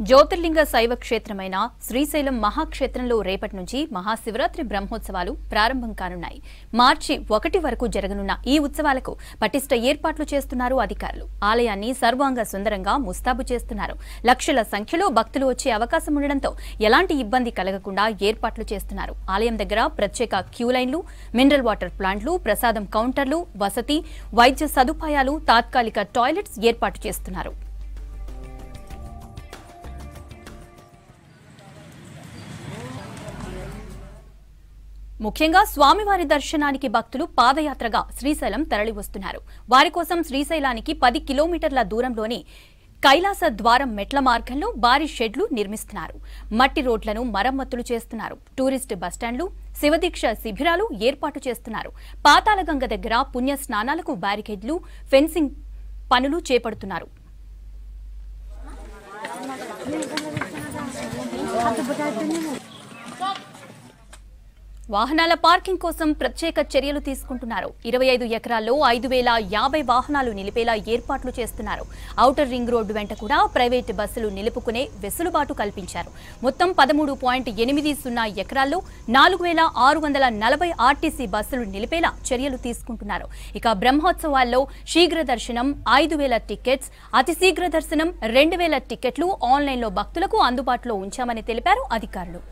జ్యోతిర్లింగ శైవ క్షేత్రమైన శ్రీశైలం మహాక్షేత్రంలో రేపటి నుంచి మహాశివరాత్రి బ్రహ్మోత్సవాలు ప్రారంభం కానున్నాయి. మార్చి 1 వరకు జరగనున్న ఈ ఉత్సవాలకు పటిష్ట ఏర్పాట్లు చేస్తున్నారు అధికారులు. ఆలయాన్ని సర్వాంగ సుందరంగా ముస్తాబు చేస్తున్నారు. లక్షల సంఖ్యలో భక్తులు వచ్చే అవకాశం ఉండడంతో ఎలాంటి ఇబ్బంది కలగకుండా ఏర్పాట్లు చేస్తున్నారు. ఆలయం దగ్గర ప్రత్యేక క్యూ లైన్లు, మినరల్ వాటర్ ప్లాంట్లు, ప్రసాదం కౌంటర్లు, వసతి, వైద్య సదుపాయాలు, తాత్కాలిక టాయిలెట్స్ ఏర్పాటు చేస్తున్నారు. ముఖ్యంగా స్వామివారి దర్శనానికి భక్తులు పాదయాత్రగా శ్రీశైలం తరలివస్తున్నారు. వారి కోసం శ్రీశైలానికి 10 కిలోమీటర్ల దూరంలోని కైలాస ద్వారం మెట్ల మార్గంలో భారీ షెడ్లు నిర్మిస్తున్నారు. మట్టి రోడ్లను మరమ్మతులు చేస్తున్నారు. టూరిస్ట్ బస్టాండ్లు, శివదీక్ష శిబిరాలు ఏర్పాటు చేస్తున్నారు. పాతాళగంగ దగ్గర పుణ్య స్నానాలకు బ్యారికేడ్లు, ఫెన్సింగ్ పనులు చేపడుతున్నారు. వాహనాల పార్కింగ్ కోసం ప్రత్యేక చర్యలు తీసుకుంటున్నారు. 25 ఎకరాల్లో 5050 వాహనాలు నిలిపేలా ఏర్పాట్లు చేస్తున్నారు. ఔటర్ రింగ్ రోడ్డు వెంట కూడా ప్రైవేటు బస్సులు నిలుపుకునే వెసులుబాటు కల్పించారు. మొత్తం 13.80 ఎకరాల్లో 4640 ఆర్టీసీ బస్సులు నిలిపేలా చర్యలు తీసుకుంటున్నారు. ఇక బ్రహ్మోత్సవాల్లో శీఘ్ర దర్శనం 5000 టికెట్స్, అతి శీఘ్ర దర్శనం 2000 టికెట్లు ఆన్లైన్లో భక్తులకు అందుబాటులో ఉంచామని తెలిపారు అధికారులు.